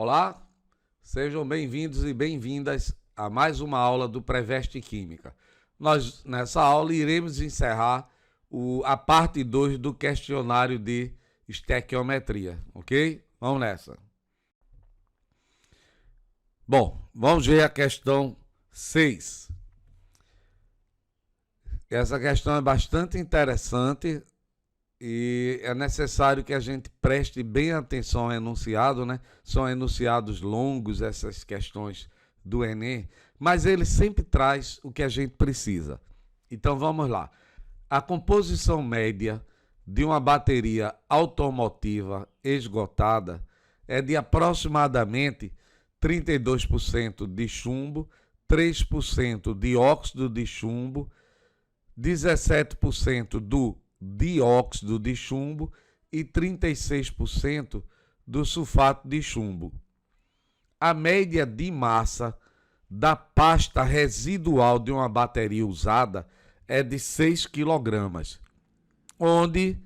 Olá, sejam bem-vindos e bem-vindas a mais uma aula do Preveste Química. Nós, nessa aula, iremos encerrar a parte 2 do questionário de estequiometria, ok? Vamos nessa. Bom, vamos ver a questão 6. Essa questão é bastante interessante e é necessário que a gente preste bem atenção ao enunciado, né? São enunciados longos essas questões do Enem, mas ele sempre traz o que a gente precisa. Então vamos lá. A composição média de uma bateria automotiva esgotada é de aproximadamente 32% de chumbo, 3% de óxido de chumbo, 17% do dióxido de chumbo e 36% do sulfato de chumbo. A média de massa da pasta residual de uma bateria usada é de 6 kg, onde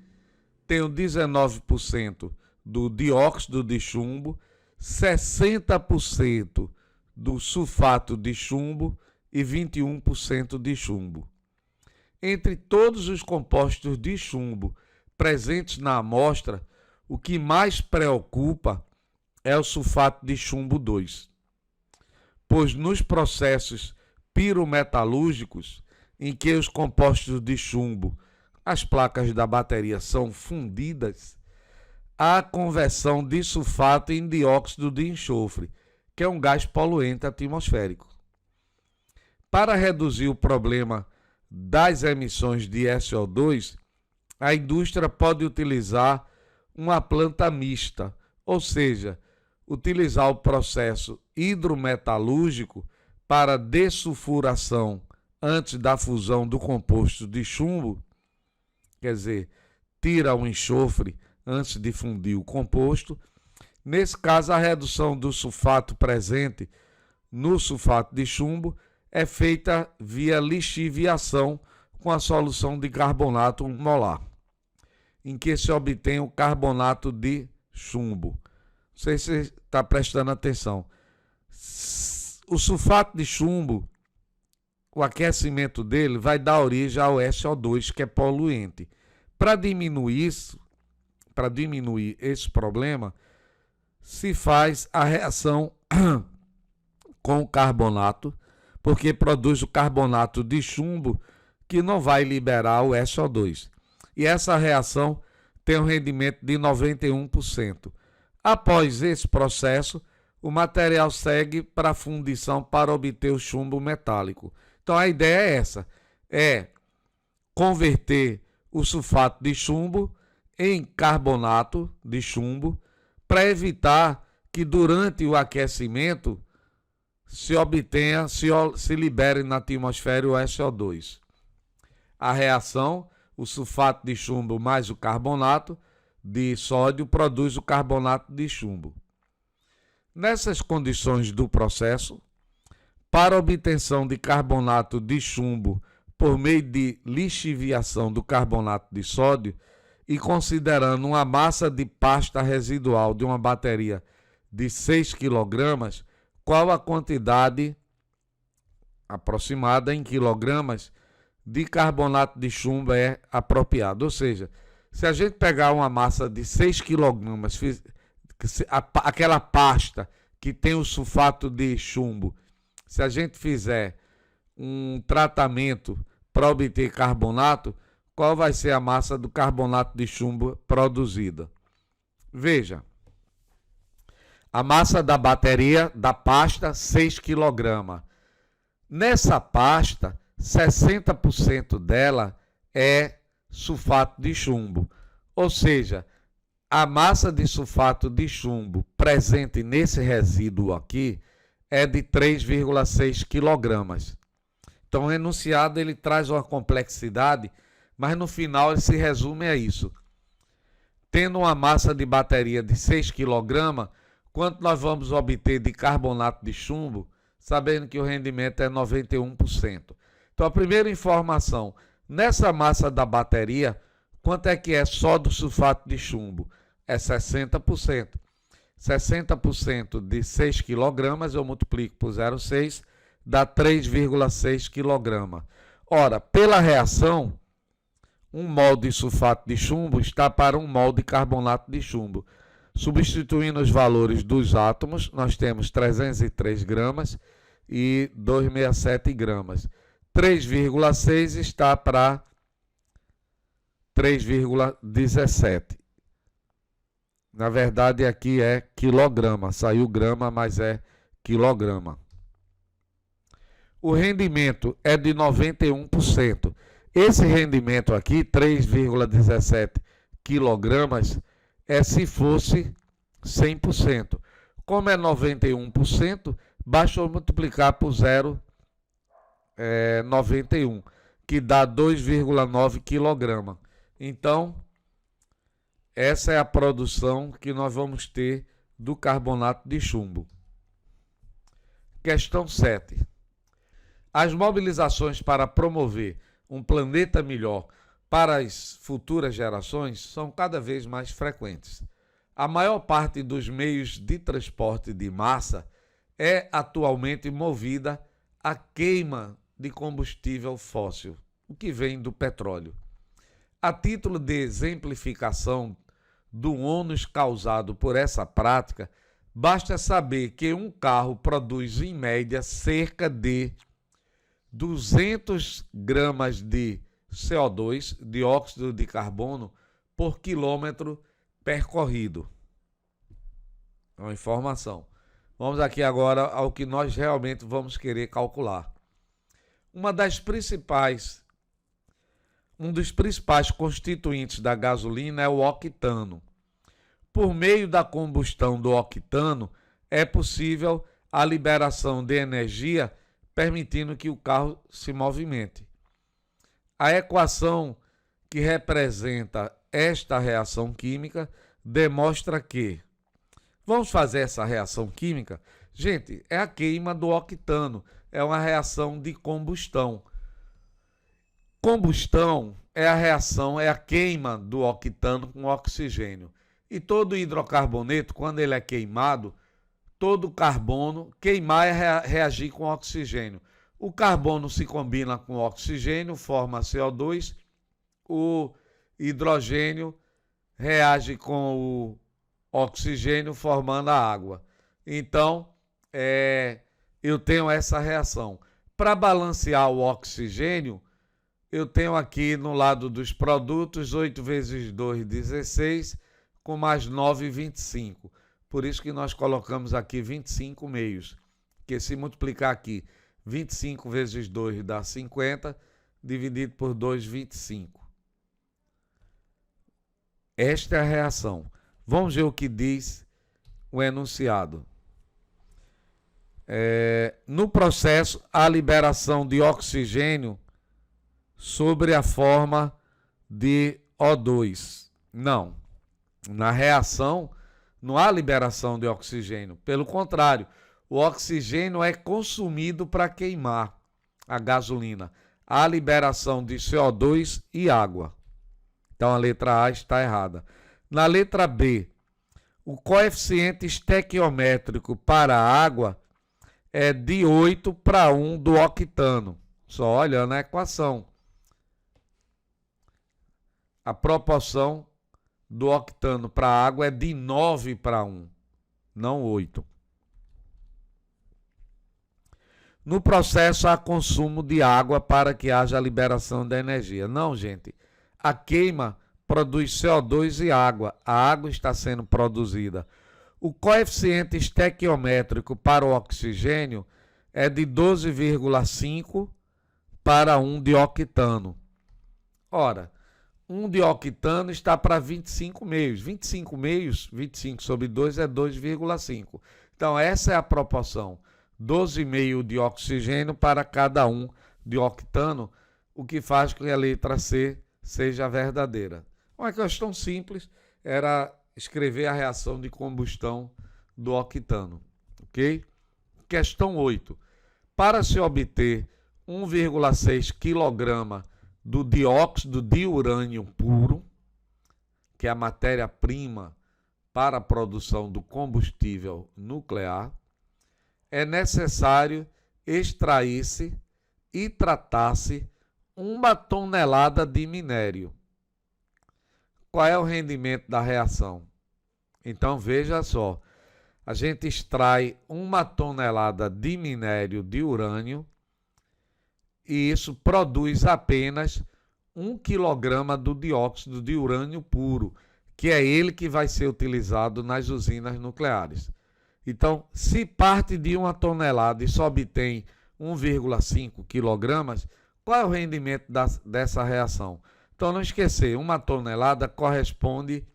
tem o 19% do dióxido de chumbo, 60% do sulfato de chumbo e 21% de chumbo. Entre todos os compostos de chumbo presentes na amostra, o que mais preocupa é o sulfato de chumbo 2, pois nos processos pirometalúrgicos, em que os compostos de chumbo, as placas da bateria, são fundidas, há a conversão de sulfato em dióxido de enxofre, que é um gás poluente atmosférico. Para reduzir o problema das emissões de SO2, a indústria pode utilizar uma planta mista, ou seja, utilizar o processo hidrometalúrgico para dessulfuração antes da fusão do composto de chumbo, quer dizer, tira o enxofre antes de fundir o composto. Nesse caso, a redução do sulfato presente no sulfato de chumbo é feita via lixiviação com a solução de carbonato molar, em que se obtém o carbonato de chumbo. Não sei se você está prestando atenção. O sulfato de chumbo, o aquecimento dele vai dar origem ao SO2, que é poluente. Para diminuir esse problema, se faz a reação com o carbonato, porque produz o carbonato de chumbo que não vai liberar o SO2. E essa reação tem um rendimento de 91%. Após esse processo, o material segue para a fundição para obter o chumbo metálico. Então a ideia é essa, é converter o sulfato de chumbo em carbonato de chumbo para evitar que durante o aquecimento se libere na atmosfera o SO2. A reação, o sulfato de chumbo mais o carbonato de sódio produz o carbonato de chumbo. Nessas condições do processo, para obtenção de carbonato de chumbo por meio de lixiviação do carbonato de sódio e considerando uma massa de pasta residual de uma bateria de 6 kg, qual a quantidade aproximada em quilogramas de carbonato de chumbo é apropriada. Ou seja, se a gente pegar uma massa de 6 kg, aquela pasta que tem o sulfato de chumbo, se a gente fizer um tratamento para obter carbonato, qual vai ser a massa do carbonato de chumbo produzida? Veja. A massa da bateria, da pasta, 6 kg. Nessa pasta, 60% dela é sulfato de chumbo. Ou seja, a massa de sulfato de chumbo presente nesse resíduo aqui é de 3,6 kg. Então o enunciado ele traz uma complexidade, mas no final ele se resume a isso. Tendo uma massa de bateria de 6 kg, quanto nós vamos obter de carbonato de chumbo, sabendo que o rendimento é 91%. Então, a primeira informação, nessa massa da bateria, quanto é que é só do sulfato de chumbo? É 60%. 60% de 6 kg, eu multiplico por 0,6, dá 3,6 kg. Ora, pela reação, 1 mol de sulfato de chumbo está para 1 mol de carbonato de chumbo. Substituindo os valores dos átomos, nós temos 303 gramas e 267 gramas. 3,6 está para 3,17. Na verdade, aqui é quilograma. Saiu grama, mas é quilograma. O rendimento é de 91%. Esse rendimento aqui, 3,17 quilogramas, é se fosse 100%. Como é 91%, basta multiplicar por 0,91, que dá 2,9 kg. Então, essa é a produção que nós vamos ter do carbonato de chumbo. Questão 7. As mobilizações para promover um planeta melhor para as futuras gerações são cada vez mais frequentes. A maior parte dos meios de transporte de massa é atualmente movida à queima de combustível fóssil, o que vem do petróleo. A título de exemplificação do ônus causado por essa prática, basta saber que um carro produz em média cerca de 200 gramas de CO2, dióxido de carbono, por quilômetro percorrido. É uma informação. Vamos aqui agora ao que nós realmente vamos querer calcular. Um dos principais constituintes da gasolina é o octano. Por meio da combustão do octano, é possível a liberação de energia, permitindo que o carro se movimente. A equação que representa esta reação química demonstra que... Vamos fazer essa reação química? Gente, é a queima do octano, é uma reação de combustão. Combustão é a reação, é a queima do octano com oxigênio. E todo hidrocarboneto, quando ele é queimado, todo carbono, queimar é reagir com oxigênio. O carbono se combina com o oxigênio, forma CO2, o hidrogênio reage com o oxigênio, formando a água. Então, eu tenho essa reação. Para balancear o oxigênio, eu tenho aqui no lado dos produtos 8 vezes 2, 16, com mais 9, 25. Por isso que nós colocamos aqui 25 meios, que se multiplicar aqui 25 vezes 2 dá 50, dividido por 2, 25. Esta é a reação. Vamos ver o que diz o enunciado. No processo, a liberação de oxigênio sobre a forma de O2. Não. Na reação, não há liberação de oxigênio. Pelo contrário, o oxigênio é consumido para queimar a gasolina. Há liberação de CO2 e água. Então a letra A está errada. Na letra B, o coeficiente estequiométrico para a água é de 8 para 1 do octano. Só olhando a equação. A proporção do octano para a água é de 9 para 1, não 8. No processo, há consumo de água para que haja liberação da energia. Não, gente. A queima produz CO2 e água. A água está sendo produzida. O coeficiente estequiométrico para o oxigênio é de 12,5 para 1 de octano. Ora, 1 de octano está para 25 meios. 25 meios, 25 sobre 2 é 2,5. Então, essa é a proporção. 12,5 de oxigênio para cada 1 de octano, o que faz com que a letra C seja verdadeira. Uma questão simples era escrever a reação de combustão do octano. Ok? Questão 8. Para se obter 1,6 kg do dióxido de urânio puro, que é a matéria-prima para a produção do combustível nuclear, é necessário extrair-se e tratar-se 1 tonelada de minério. Qual é o rendimento da reação? Então veja só, a gente extrai 1 tonelada de minério de urânio e isso produz apenas 1 kg do dióxido de urânio puro, que é ele que vai ser utilizado nas usinas nucleares. Então, se parte de 1 tonelada e só obtém 1,5 kg, qual é o rendimento dessa reação? Então, não esquecer, 1 tonelada corresponde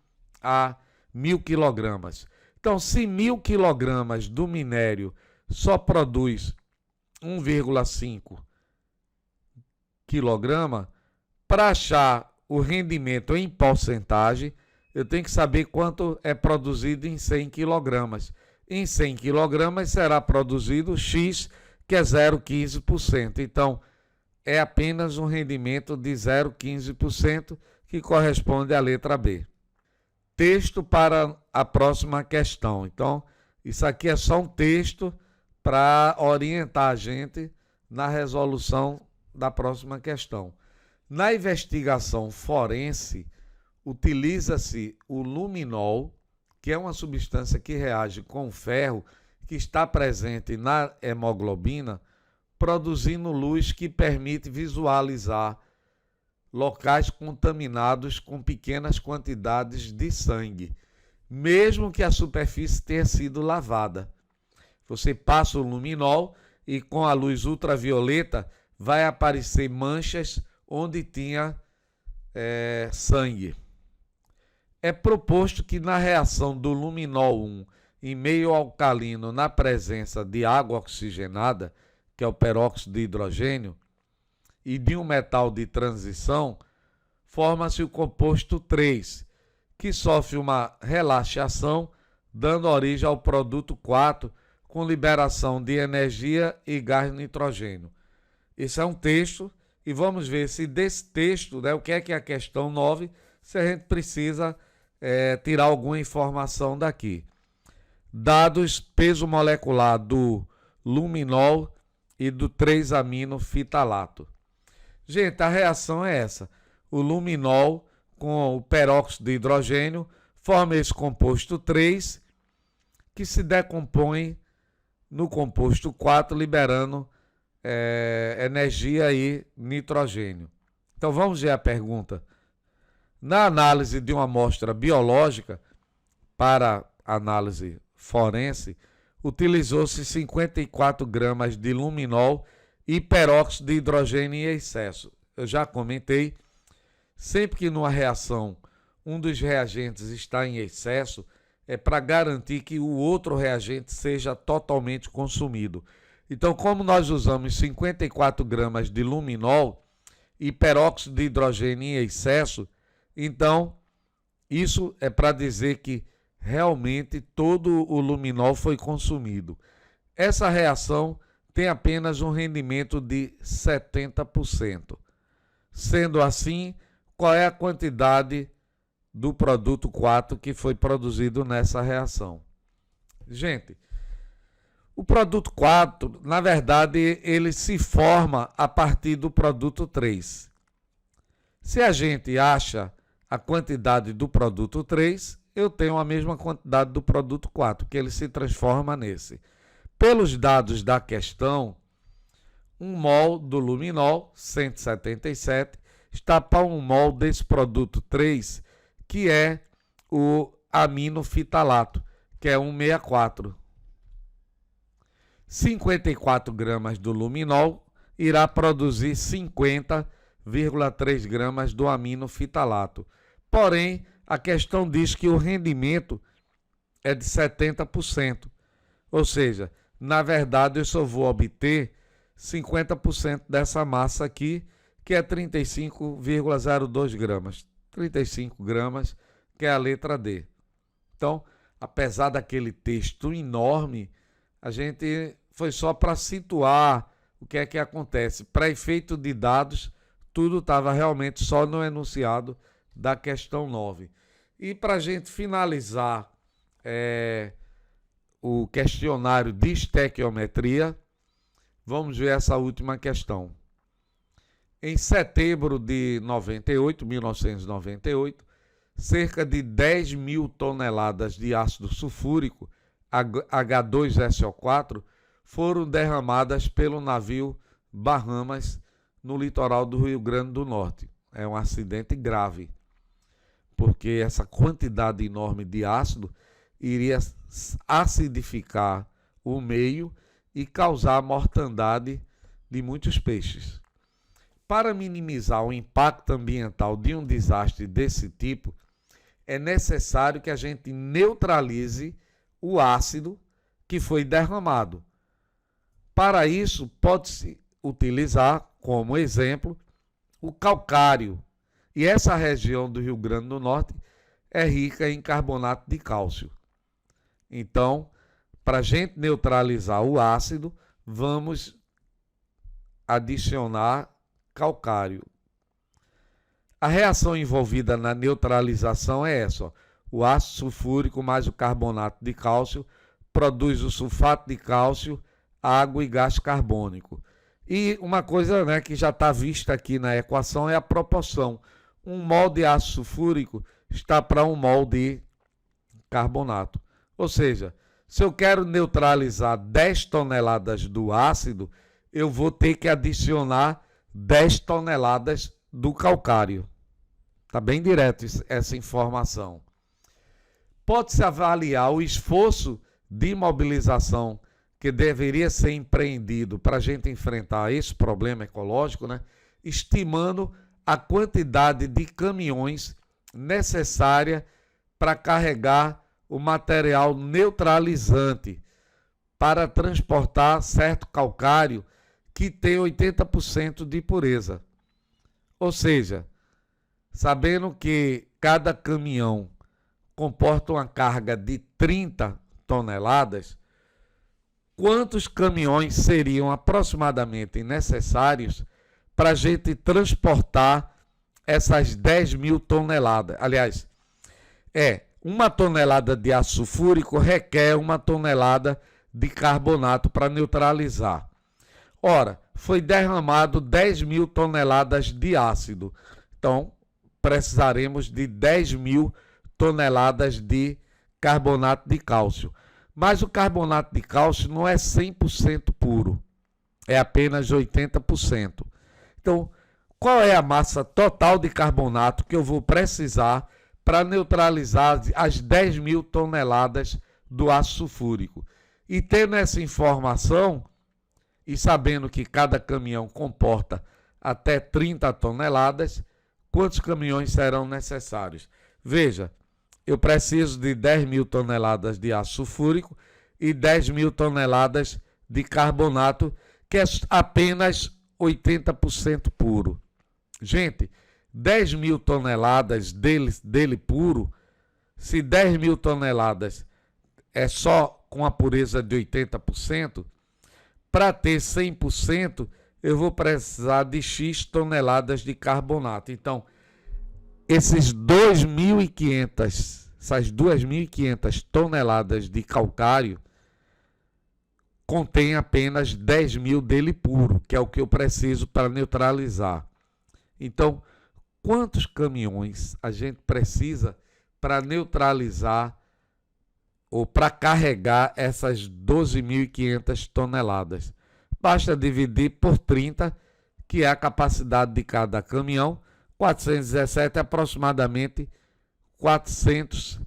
a 1.000 kg. Então, se 1.000 kg do minério só produz 1,5 kg, para achar o rendimento em porcentagem, eu tenho que saber quanto é produzido em 100 kg. Em 100 kg será produzido X, que é 0,15%. Então, é apenas um rendimento de 0,15%, que corresponde à letra B. Texto para a próxima questão. Então, isso aqui é só um texto para orientar a gente na resolução da próxima questão. Na investigação forense, utiliza-se o luminol, que é uma substância que reage com o ferro que está presente na hemoglobina, produzindo luz que permite visualizar locais contaminados com pequenas quantidades de sangue, mesmo que a superfície tenha sido lavada. Você passa o luminol e com a luz ultravioleta vai aparecer manchas onde tinha sangue. É proposto que na reação do luminol 1 em meio alcalino na presença de água oxigenada, que é o peróxido de hidrogênio, e de um metal de transição, forma-se o composto 3, que sofre uma relaxação, dando origem ao produto 4, com liberação de energia e gás nitrogênio. Esse é um texto, e vamos ver se desse texto, o que é a questão 9, se a gente precisa tirar alguma informação daqui. Dados peso molecular do luminol e do 3-aminofitalato. Gente, a reação é essa. O luminol com o peróxido de hidrogênio forma esse composto 3, que se decompõe no composto 4, liberando energia e nitrogênio. Então vamos ver a pergunta. Na análise de uma amostra biológica para análise forense, utilizou-se 54 gramas de luminol e peróxido de hidrogênio em excesso. Eu já comentei, sempre que numa reação um dos reagentes está em excesso, é para garantir que o outro reagente seja totalmente consumido. Então, como nós usamos 54 gramas de luminol e peróxido de hidrogênio em excesso, então isso é para dizer que realmente todo o luminol foi consumido. Essa reação tem apenas um rendimento de 70%. Sendo assim, qual é a quantidade do produto 4 que foi produzido nessa reação? Gente, o produto 4, na verdade, ele se forma a partir do produto 3. Se a gente acha a quantidade do produto 3, eu tenho a mesma quantidade do produto 4, que ele se transforma nesse. Pelos dados da questão, 1 mol do luminol, 177, está para 1 mol desse produto 3, que é o aminofitalato, que é 164. 54 gramas do luminol irá produzir 50,3 gramas do aminofitalato. Porém, a questão diz que o rendimento é de 70%. Ou seja, na verdade, eu só vou obter 50% dessa massa aqui, que é 35,02 gramas. 35 gramas, que é a letra D. Então, apesar daquele texto enorme, a gente foi só para situar o que é que acontece. Para efeito de dados, tudo estava realmente só no enunciado da questão 9. E para a gente finalizar o questionário de estequiometria, vamos ver essa última questão. Em setembro de 1998, cerca de 10 mil toneladas de ácido sulfúrico H2SO4 foram derramadas pelo navio Bahamas no litoral do Rio Grande do Norte. É um acidente grave, porque essa quantidade enorme de ácido iria acidificar o meio e causar a mortandade de muitos peixes. Para minimizar o impacto ambiental de um desastre desse tipo, é necessário que a gente neutralize o ácido que foi derramado. Para isso, pode-se utilizar como exemplo o calcário. E essa região do Rio Grande do Norte é rica em carbonato de cálcio. Então, para a gente neutralizar o ácido, vamos adicionar calcário. A reação envolvida na neutralização é essa, ó. O ácido sulfúrico mais o carbonato de cálcio produz o sulfato de cálcio, água e gás carbônico. E uma coisa, né, que já está vista aqui na equação é a proporção. 1 mol de ácido sulfúrico está para 1 mol de carbonato. Ou seja, se eu quero neutralizar 10 toneladas do ácido, eu vou ter que adicionar 10 toneladas do calcário. Está bem direto essa informação. Pode-se avaliar o esforço de mobilização que deveria ser empreendido para a gente enfrentar esse problema ecológico, né? Estimando a quantidade de caminhões necessária para carregar o material neutralizante para transportar certo calcário que tem 80% de pureza. Ou seja, sabendo que cada caminhão comporta uma carga de 30 toneladas, quantos caminhões seriam aproximadamente necessários para a gente transportar essas 10 mil toneladas? Aliás, uma tonelada de ácido sulfúrico requer 1 tonelada de carbonato para neutralizar. Ora, foi derramado 10 mil toneladas de ácido. Então, precisaremos de 10 mil toneladas de carbonato de cálcio. Mas o carbonato de cálcio não é 100% puro, é apenas 80%. Então, qual é a massa total de carbonato que eu vou precisar para neutralizar as 10 mil toneladas do ácido sulfúrico? E tendo essa informação, e sabendo que cada caminhão comporta até 30 toneladas, quantos caminhões serão necessários? Veja, eu preciso de 10 mil toneladas de ácido sulfúrico e 10 mil toneladas de carbonato, que é apenas 80% puro. Gente, 10 mil toneladas dele puro, se 10 mil toneladas é só com a pureza de 80%, para ter 100%, eu vou precisar de X toneladas de carbonato. Então, essas 2.500 toneladas de calcário contém apenas 10 mil dele puro, que é o que eu preciso para neutralizar. Então, quantos caminhões a gente precisa para neutralizar ou para carregar essas 12.500 toneladas? Basta dividir por 30, que é a capacidade de cada caminhão. 417 é aproximadamente 400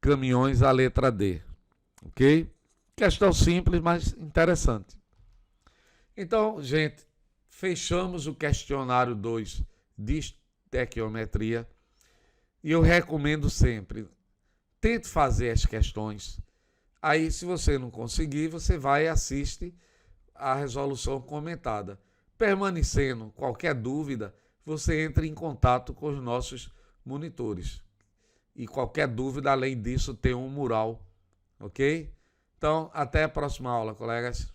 caminhões, a letra D. Ok? Questão simples, mas interessante. Então, gente, fechamos o questionário 2 de estequiometria. E eu recomendo sempre, tente fazer as questões. Aí, se você não conseguir, você vai e assiste a resolução comentada. Permanecendo qualquer dúvida, você entra em contato com os nossos monitores. E qualquer dúvida, além disso, tem um mural. Ok? Então, até a próxima aula, colegas.